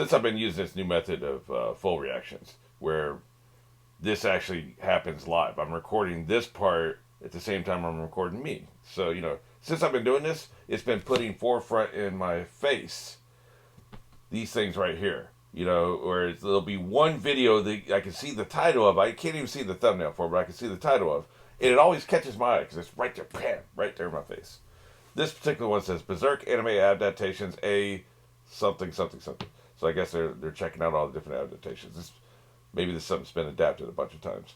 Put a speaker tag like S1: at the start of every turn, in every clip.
S1: since I've been using this new method of full reactions, where this actually happens live. I'm recording this part at the same time I'm recording me. So, since I've been doing this, it's been putting forefront in my face these things right here. Where there'll be one video that I can see the title of. I can't even see the thumbnail for it, but I can see the title of. And it always catches my eye because it's right there, bam, right there in my face. This particular one says Berserk anime adaptations, a something, something, something. So I guess they're checking out all the different adaptations. Maybe this something's been adapted a bunch of times.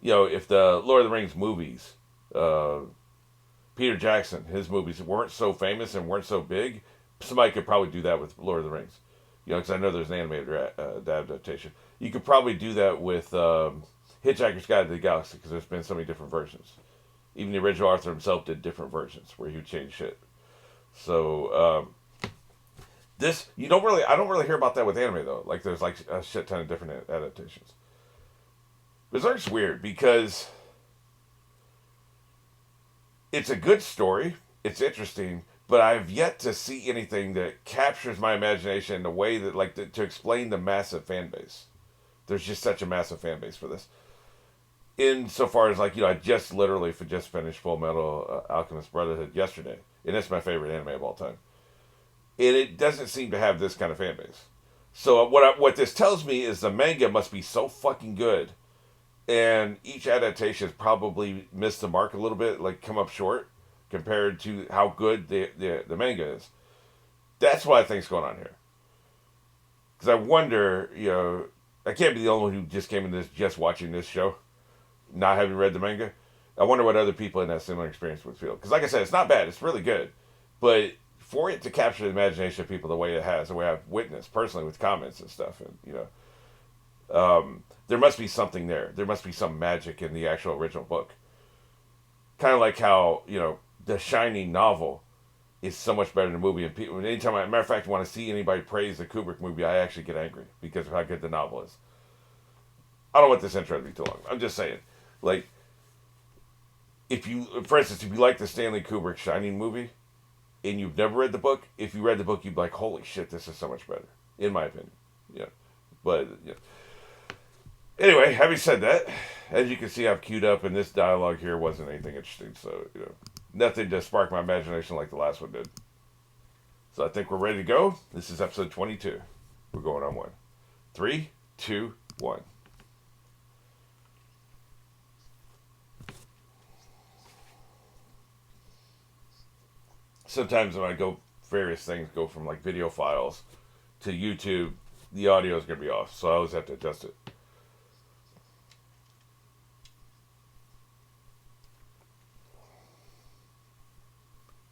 S1: If the Lord of the Rings movies, Peter Jackson, his movies weren't so famous and weren't so big, somebody could probably do that with Lord of the Rings. Because I know there's an animated adaptation. You could probably do that with Hitchhiker's Guide to the Galaxy, because there's been so many different versions. Even the original author himself did different versions where he would change shit. So I don't really hear about that with anime though. Like there's like a shit ton of different adaptations. Berserk's weird because it's a good story. It's interesting, but I've yet to see anything that captures my imagination in a way that to explain the massive fan base. There's just such a massive fan base for this. Insofar as I just finished Fullmetal Alchemist Brotherhood yesterday, and it's my favorite anime of all time. And it doesn't seem to have this kind of fan base. So what this tells me is the manga must be so fucking good, and each adaptation has probably missed the mark a little bit, come up short compared to how good the manga is. That's what I think's going on here. Because I wonder, I can't be the only one who just came into this just watching this show, not having read the manga. I wonder what other people in that similar experience would feel. Because like I said, it's not bad. It's really good. But for it to capture the imagination of people the way it has, the way I've witnessed personally with comments and stuff, and there must be something there. There must be some magic in the actual original book. Kind of like how the Shining novel is so much better than the movie. And people, anytime, matter of fact, want to see anybody praise the Kubrick movie, I actually get angry because of how good the novel is. I don't want this intro to be too long. I'm just saying, for instance, if you like the Stanley Kubrick Shining movie, and you've never read the book, if you read the book, you'd be like, holy shit, this is so much better, in my opinion. Yeah. But, anyway, having said that, as you can see, I've queued up, and this dialogue here wasn't anything interesting, so, nothing to spark my imagination like the last one did. So I think we're ready to go. This is episode 22. We're going on one. 3, 2, 1. Sometimes when I various things go from video files to YouTube, the audio is going to be off, so I always have to adjust it.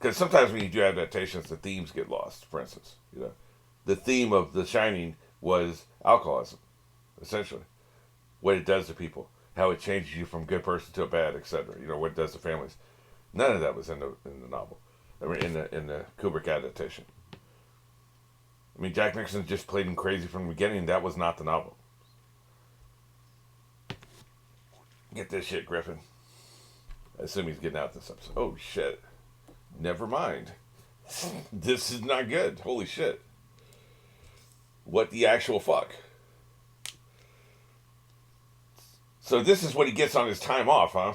S1: Because sometimes when you do adaptations, the themes get lost. For instance, the theme of The Shining was alcoholism, essentially, what it does to people, how it changes you from a good person to a bad, etc. What it does to families. None of that was in the novel. I mean, in the Kubrick adaptation. I mean, Jack Nicholson just played him crazy from the beginning. That was not the novel. Get this shit, Griffin. I assume he's getting out this episode. Oh, shit. Never mind. This is not good. Holy shit. What the actual fuck? So this is what he gets on his time off, huh?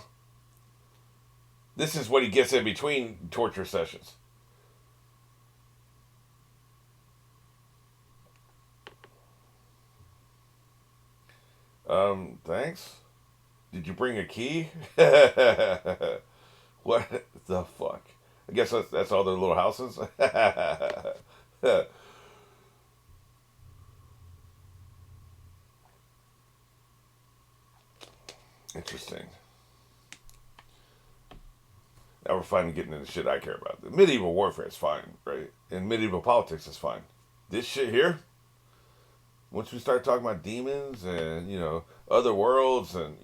S1: This is what he gets in between torture sessions. Thanks. Did you bring a key? What the fuck? I guess that's all their little houses. Interesting. Now we're finally getting into shit I care about. The medieval warfare is fine, right? And medieval politics is fine. This shit here, once we start talking about demons and, other worlds and,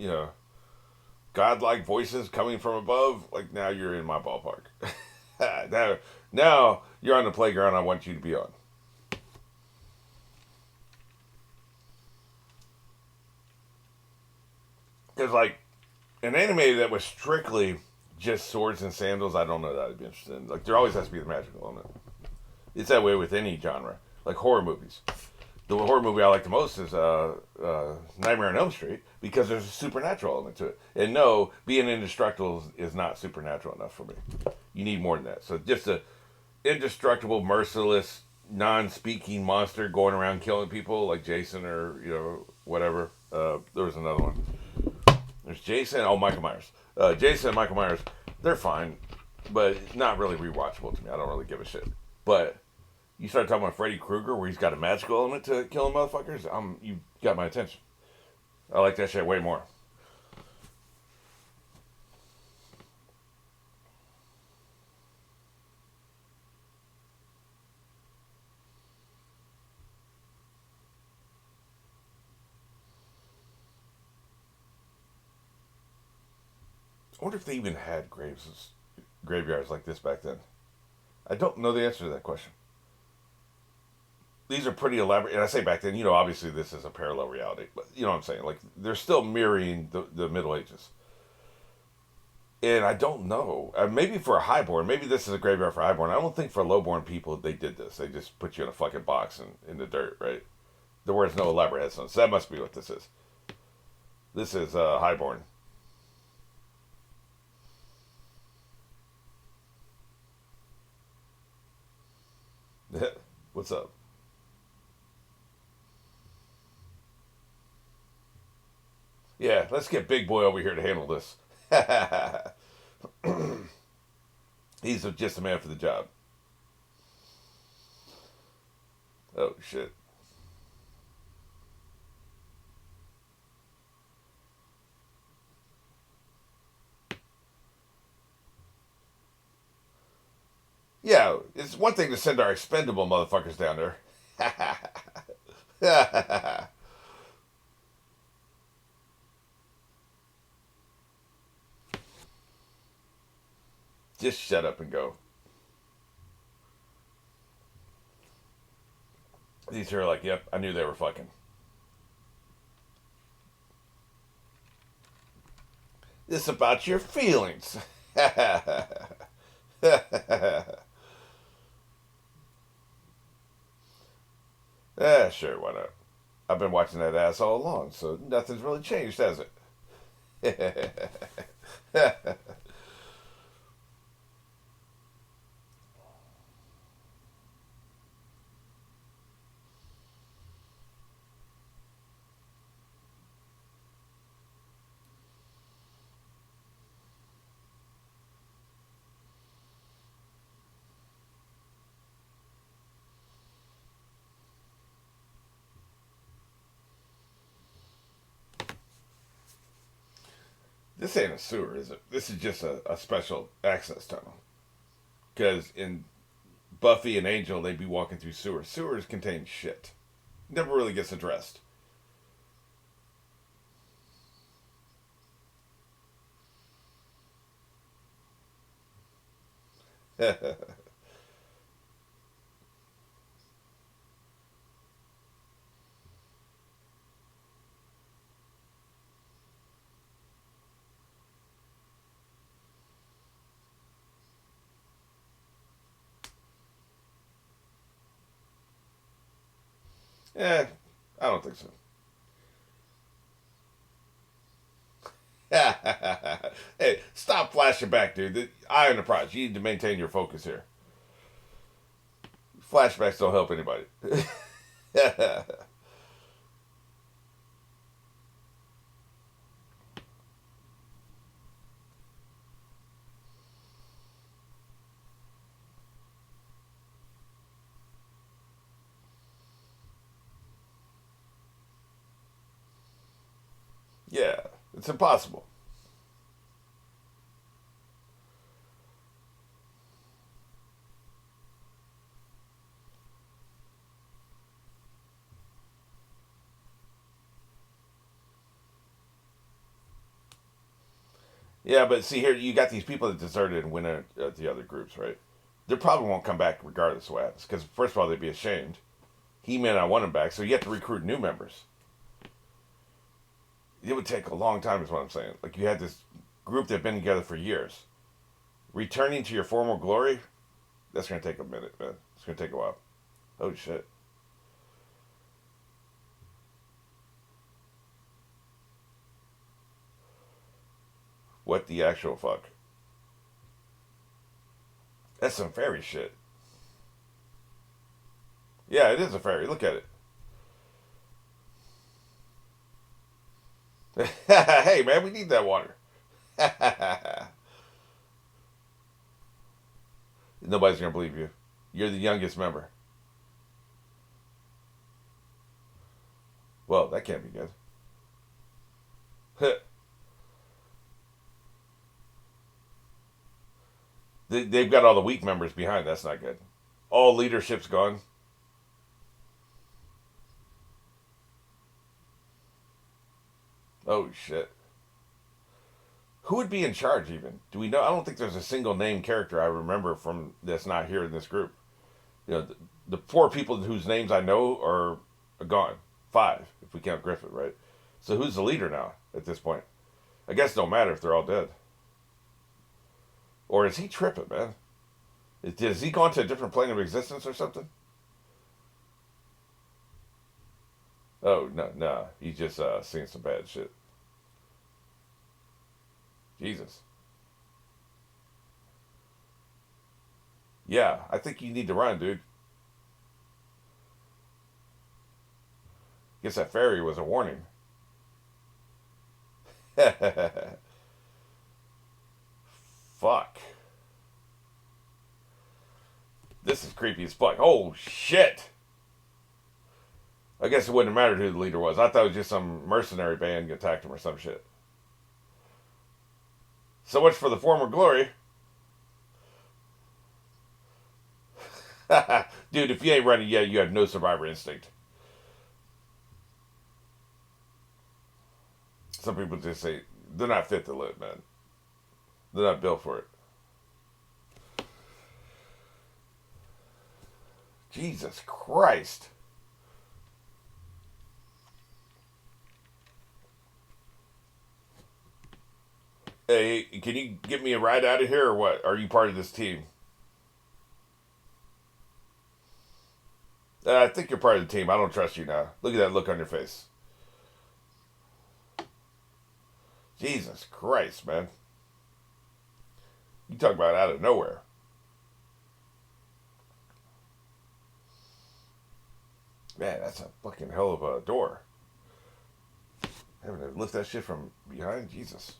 S1: godlike voices coming from above, now you're in my ballpark. now you're on the playground I want you to be on. Because, an anime that was strictly just swords and sandals, I don't know that I'd be interested in. There always has to be the magical element. It's that way with any genre. like horror movies. The horror movie I like the most is Nightmare on Elm Street because there's a supernatural element to it. And no, being indestructible is not supernatural enough for me. You need more than that. So just a indestructible, merciless, non-speaking monster going around killing people like Jason or whatever. There was another one. There's Jason. Oh, Michael Myers. Jason and Michael Myers. They're fine, but not really rewatchable to me. I don't really give a shit. But you start talking about Freddy Krueger, where he's got a magical element to killing motherfuckers. You got my attention. I like that shit way more. I wonder if they even had graveyards like this back then. I don't know the answer to that question. These are pretty elaborate, and I say back then, obviously this is a parallel reality, but you know what I'm saying? Like, they're still mirroring the Middle Ages. And I don't know. Maybe for a highborn, maybe this is a graveyard for highborn. I don't think for lowborn people they did this. They just put you in a fucking box in the dirt, right? There was no elaborate headstones. So that must be what this is. This is highborn. What's up? Yeah, let's get Big Boy over here to handle this. He's just a man for the job. Oh, shit. Yeah, it's one thing to send our expendable motherfuckers down there. Just shut up and go. These are like, yep, I knew they were fucking. This about your feelings. Sure, why not? I've been watching that ass all along, so nothing's really changed, has it? This ain't a sewer, is it? This is just a special access tunnel. Because in Buffy and Angel, they'd be walking through sewers. Sewers contain shit. Never really gets addressed. I don't think so. Hey, stop flashing back, dude. Eye on the prize. You need to maintain your focus here. Flashbacks don't help anybody. Yeah, it's impossible. Yeah, but see here, you got these people that deserted and went at the other groups, right? They probably won't come back regardless of what happens. Because first of all, they'd be ashamed. He may not want them back, so you have to recruit new members. It would take a long time, is what I'm saying. Like you had this group that had been together for years. Returning to your former glory, that's gonna take a minute, man. It's gonna take a while. Oh shit. What the actual fuck? That's some fairy shit. Yeah, it is a fairy. Look at it. Hey, man, we need that water. Nobody's gonna believe you. You're the youngest member. Well, that can't be good. They've got all the weak members behind. That's not good. All leadership's gone. Oh shit. Who would be in charge even? Do we know? I don't think there's a single name character I remember from that's not here in this group. You know, the four people whose names I know are gone. Five, if we count Griffith, right? So who's the leader now at this point? I guess it don't matter if they're all dead. Or is he tripping, man? Has he gone to a different plane of existence or something? Oh no, no, he's just seeing some bad shit. Jesus. Yeah, I think you need to run, dude. Guess that fairy was a warning. Fuck. This is creepy as fuck. Oh shit. I guess it wouldn't have mattered who the leader was. I thought it was just some mercenary band attacked him or some shit. So much for the former glory. Dude, if you ain't running yet, you have no survivor instinct. Some people just say they're not fit to live, man. They're not built for it. Jesus Christ. Hey, can you get me a ride out of here or what? Are you part of this team? I think you're part of the team. I don't trust you now. Look at that look on your face. Jesus Christ, man. You talk about out of nowhere. Man, that's a fucking hell of a door. Having to lift that shit from behind, Jesus.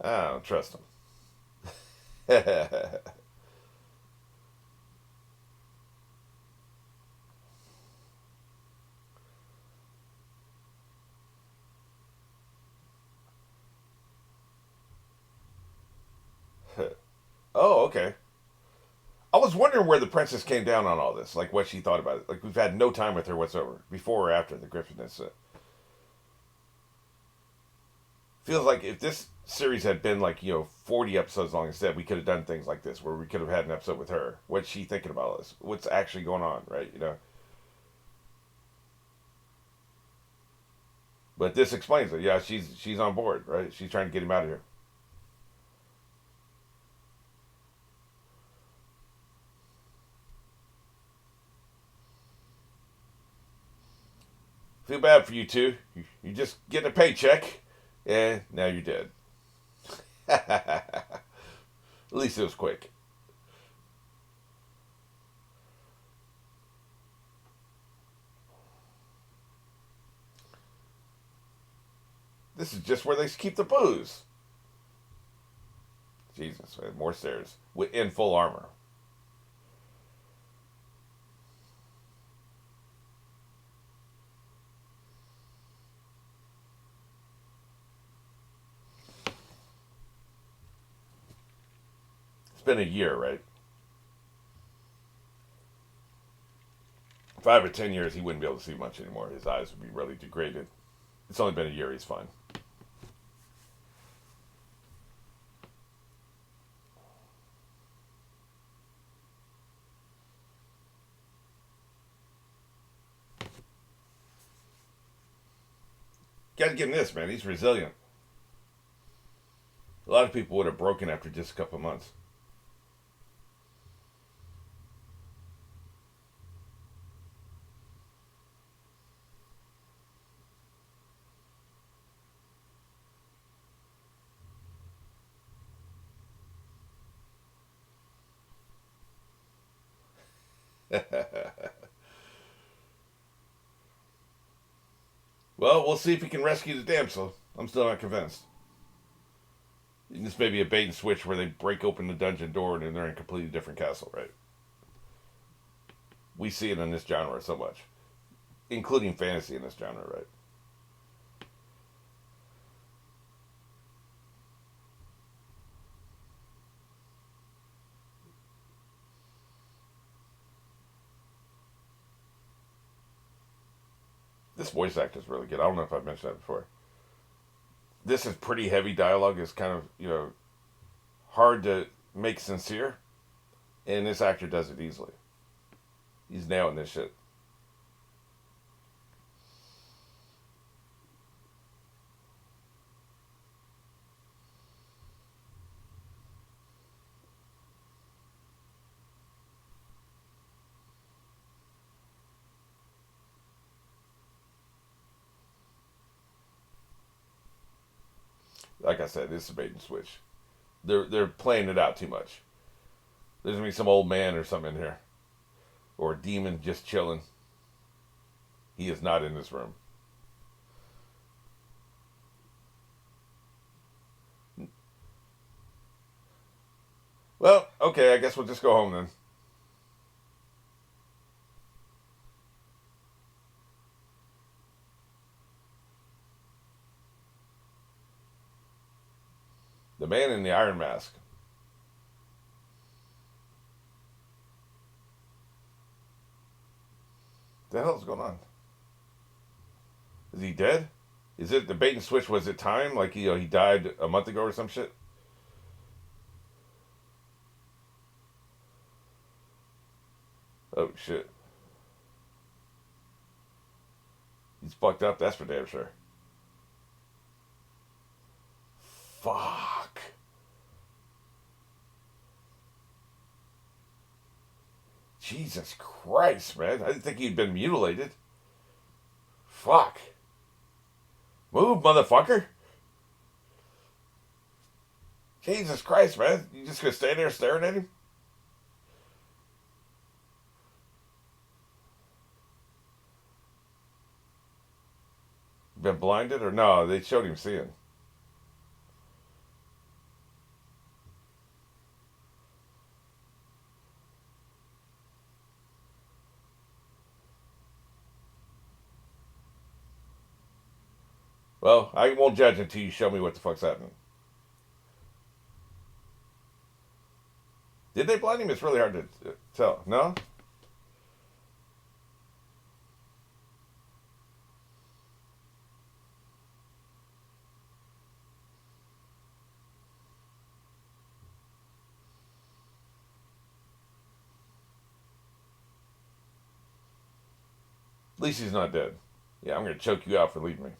S1: I don't trust him. Oh, okay. I was wondering where the princess came down on all this, like what she thought about it. Like we've had no time with her whatsoever, before or after the Griffin incident. Feels like if this series had been like 40 episodes long instead, we could have done things like this, where we could have had an episode with her. What's she thinking about all this? What's actually going on, right? But this explains it. Yeah, she's on board, right? She's trying to get him out of here. Feel bad for you two. You just get a paycheck, and now you're dead. At least it was quick. This is just where they keep the booze. Jesus, man, more stairs in full armor. It's been a year, right? 5 or 10 years, he wouldn't be able to see much anymore. His eyes would be really degraded. It's only been a year. He's fine. Got to give him this, man. He's resilient. A lot of people would have broken after just a couple of months. Well, we'll see if he can rescue the damsel. I'm still not convinced. This may be a bait and switch where they break open the dungeon door and they're in a completely different castle, right? We see it in this genre so much, including fantasy in this genre, right? This voice actor is really good. I don't know if I've mentioned that before. This is pretty heavy dialogue. It's kind of, hard to make sincere, and this actor does it easily. He's nailing this shit. Like I said, this is a bait and switch. They're playing it out too much. There's gonna be some old man or something in here, or a demon just chilling. He is not in this room. Well, okay, I guess we'll just go home then. The man in the iron mask. What the hell's going on? Is he dead? Is it the bait and switch? Was it time? Like he died a month ago or some shit? Oh shit, he's fucked up. That's for damn sure. Fuck. Jesus Christ, man! I didn't think he'd been mutilated. Fuck. Move, motherfucker. Jesus Christ, man! You just gonna stand there staring at him? Been blinded or no? They showed him seeing. Well, I won't judge until you show me what the fuck's happening. Did they blind him? It's really hard to tell. No? At least he's not dead. Yeah, I'm gonna choke you out for leaving me.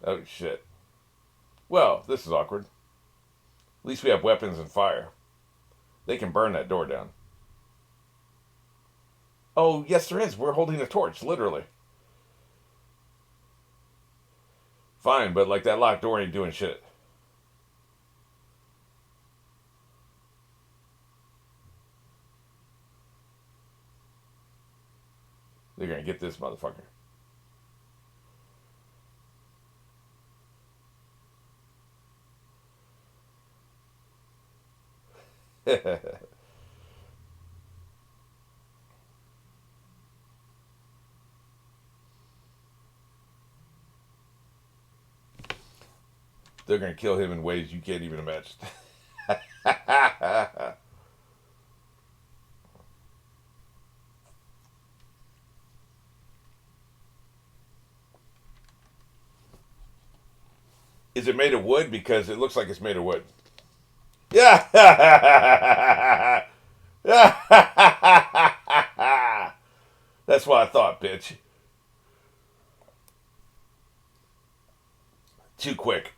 S1: Oh shit. Well, this is awkward. At least we have weapons and fire. They can burn that door down. Oh, yes, there is. We're holding a torch, literally. Fine, but like that locked door ain't doing shit. They're gonna get this motherfucker. They're gonna kill him in ways you can't even imagine. Is it made of wood? Because it looks like it's made of wood. Yeah. That's what I thought, bitch. Too quick.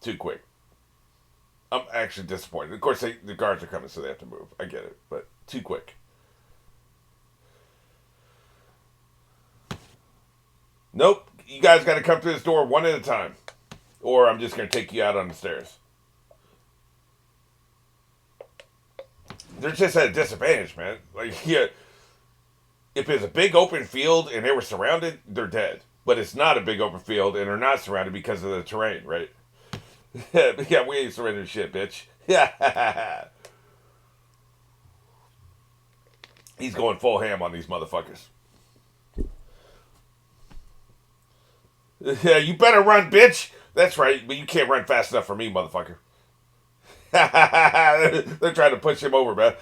S1: Too quick. I'm actually disappointed. Of course, the guards are coming, so they have to move. I get it, but too quick. Nope. You guys got to come through this door one at a time, or I'm just going to take you out on the stairs. They're just at a disadvantage, man. Like, yeah, if it's a big open field and they were surrounded, they're dead. But it's not a big open field and they're not surrounded because of the terrain, right? Yeah, we ain't surrendering shit, bitch. Yeah. He's going full ham on these motherfuckers. Yeah, you better run, bitch. That's right, but you can't run fast enough for me, motherfucker. They're trying to push him over, man.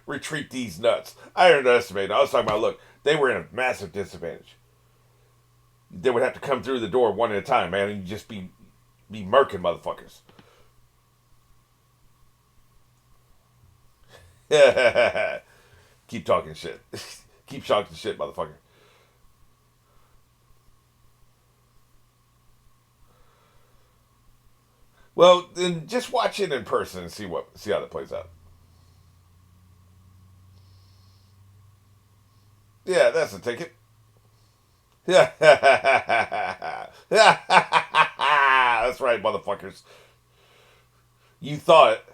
S1: Retreat these nuts. I underestimated. I was talking about, look, they were in a massive disadvantage. They would have to come through the door one at a time, man, and just be murking motherfuckers. Keep talking shit. Keep talking shit, motherfucker. Well, then just watch it in person and see how that plays out. Yeah, that's a ticket. Yeah, that's right, motherfuckers. You thought.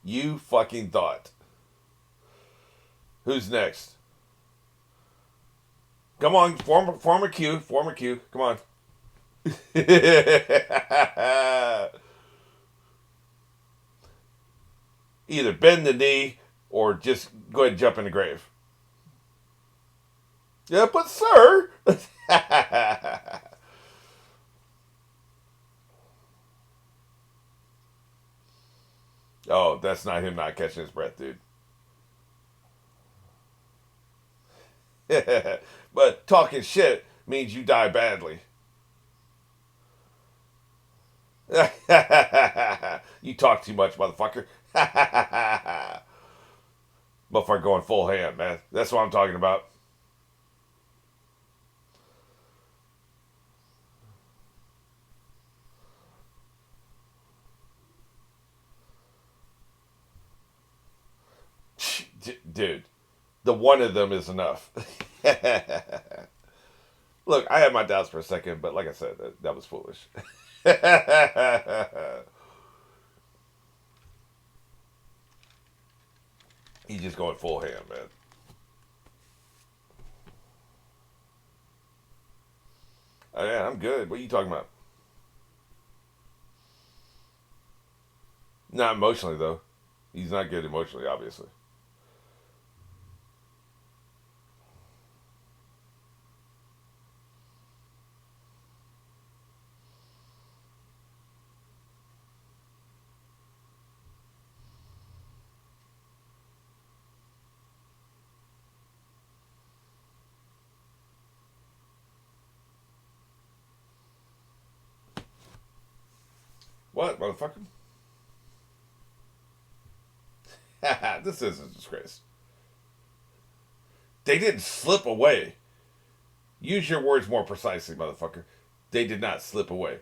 S1: You fucking thought. Who's next? Come on, form a queue. Form a queue. Come on. Either bend the knee or just go ahead and jump in the grave. Yeah, but sir. Oh, that's not him not catching his breath, dude. But talking shit means you die badly. You talk too much, motherfucker. Motherfucker going full hand, man. That's what I'm talking about. Dude, the one of them is enough. Look, I had my doubts for a second, but like I said, that was foolish. He's just going full ham, man. Oh, yeah, I'm good. What are you talking about? Not emotionally, though. He's not good emotionally, obviously. What, motherfucker? This is a disgrace. They didn't slip away. Use your words more precisely, motherfucker. They did not slip away.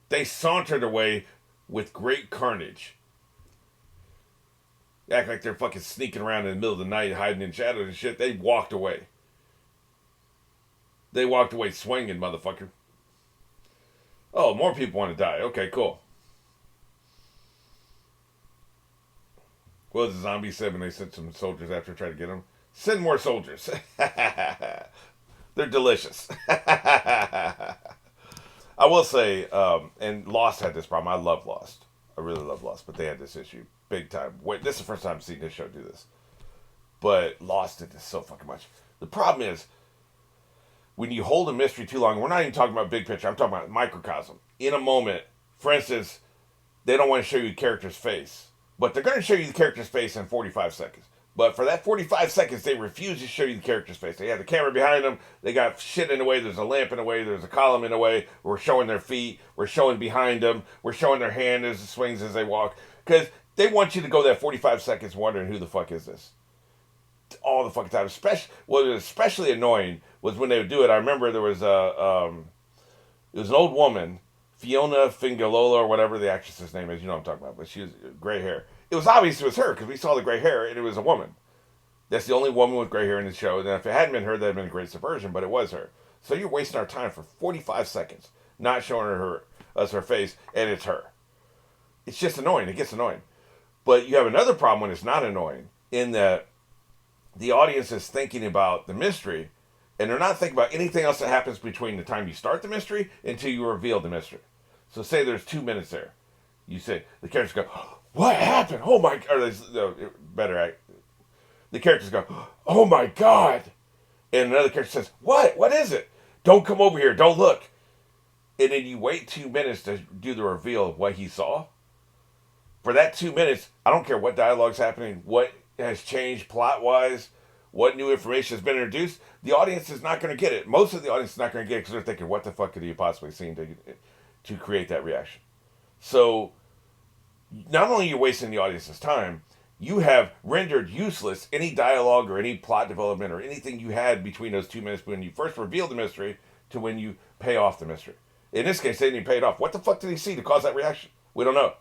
S1: They sauntered away with great carnage. Act like they're fucking sneaking around in the middle of the night, hiding in shadows and shit. They walked away. They walked away swinging, motherfucker. Oh, more people want to die. Okay, cool. What was the zombie said when they sent some soldiers after to try to get them? Send more soldiers. They're delicious. I will say, and Lost had this problem. I love Lost. I really love Lost, but they had this issue big time. Wait, this is the first time I've seen this show do this. But Lost did this so fucking much. The problem is, when you hold a mystery too long, we're not even talking about big picture. I'm talking about microcosm. In a moment, for instance, they don't want to show you the character's face, but they're going to show you the character's face in 45 seconds. But for that 45 seconds, they refuse to show you the character's face. They have the camera behind them. They got shit in the way. There's a lamp in the way. There's a column in the way. We're showing their feet. We're showing behind them. We're showing their hand as it swings as they walk. Because they want you to go that 45 seconds wondering who the fuck is this. All the fucking time. What was especially annoying was when they would do it. I remember there was a It was an old woman, Fiona Fingalola or whatever the actress's name is. You know what I'm talking about. But she was gray hair. It was obvious it was her because we saw the gray hair and it was a woman. That's the only woman with gray hair in the show. And if it hadn't been her, that'd have been a great subversion. But it was her. So you're wasting our time for 45 seconds, not showing us her face, and it's her. It's just annoying. It gets annoying. But you have another problem when it's not annoying, in that the audience is thinking about the mystery, and they're not thinking about anything else that happens between the time you start the mystery until you reveal the mystery. So say there's 2 minutes there. You say, the characters go, what happened? Oh my, or better, the characters go, oh my God. And another character says, what? What is it? Don't come over here. Don't look. And then you wait 2 minutes to do the reveal of what he saw. For that 2 minutes, I don't care what dialogue's happening, what has changed plot-wise, what new information has been introduced. The audience is not going to get it. Most of the audience is not going to get it because they're thinking, what the fuck could he possibly seen to create that reaction? So, not only are you wasting the audience's time, you have rendered useless any dialogue or any plot development or anything you had between those 2 minutes when you first reveal the mystery to when you pay off the mystery. In this case, they didn't even pay it off. What the fuck did he see to cause that reaction? We don't know.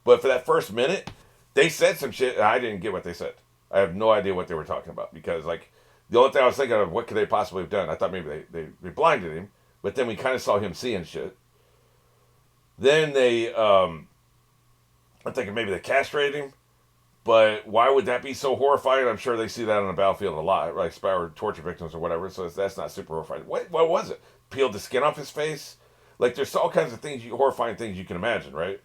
S1: But for that first minute, they said some shit, and I didn't get what they said. I have no idea what they were talking about because, like, the only thing I was thinking of, what could they possibly have done? I thought maybe they blinded him, but then we kind of saw him seeing shit. Then I'm thinking maybe they castrated him, but why would that be so horrifying? I'm sure they see that on the battlefield a lot, right? Or torture victims or whatever, so that's not super horrifying. What was it? Peeled the skin off his face? Like, there's all kinds of things, horrifying things you can imagine, right?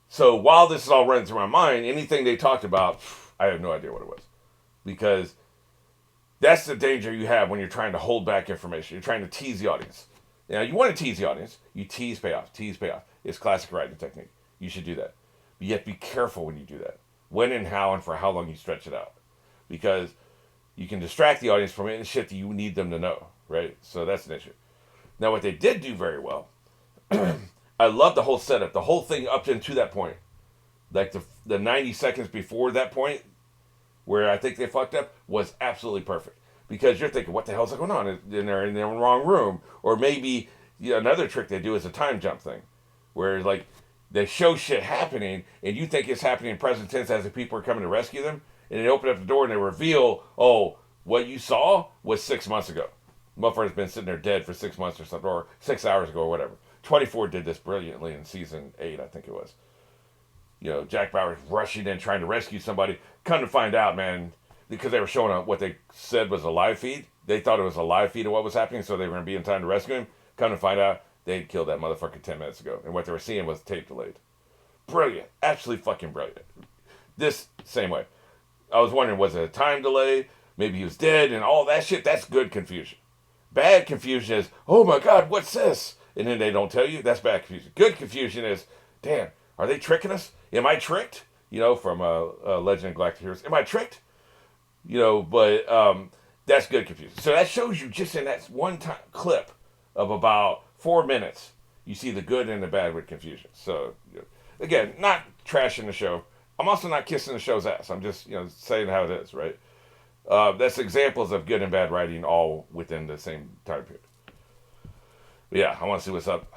S1: So while this is all running through my mind, anything they talked about, I have no idea what it was. Because that's the danger you have when you're trying to hold back information. You're trying to tease the audience. Now, you want to tease the audience. You tease payoff. Tease payoff. It's classic writing technique. You should do that. But you have to be careful when you do that. When and how and for how long you stretch it out. Because you can distract the audience from any shit that you need them to know. Right? So that's an issue. Now, what they did do very well, I love the whole setup, the whole thing up into that point. Like the 90 seconds before that point, where I think they fucked up, was absolutely perfect. Because you're thinking, what the hell's going on? And they're in the wrong room. Or maybe another trick they do is a time jump thing. Where, like, they show shit happening, and you think it's happening in present tense as the people are coming to rescue them. And they open up the door and they reveal, oh, what you saw was 6 months ago. Motherfucker's been sitting there dead for 6 months or something, or 6 hours ago or whatever. 24 did this brilliantly in season 8, I think it was. Jack Bauer's rushing in trying to rescue somebody. Come to find out, man, because they were showing what they said was a live feed. They thought it was a live feed of what was happening, so they were going to be in time to rescue him. Come to find out, they'd killed that motherfucker 10 minutes ago. And what they were seeing was tape delayed. Brilliant. Absolutely fucking brilliant. This, same way. I was wondering, was it a time delay? Maybe he was dead and all that shit. That's good confusion. Bad confusion is, oh my God, what's this? And then they don't tell you. That's bad confusion. Good confusion is, damn, are they tricking us? Am I tricked? From Legend of Galactic Heroes. Am I tricked? But that's good confusion. So that shows you just in that one clip of about 4 minutes, you see the good and the bad with confusion. So, again, not trashing the show. I'm also not kissing the show's ass. I'm just, saying how it is, right? That's examples of good and bad writing all within the same time period. But yeah, I want to see what's up.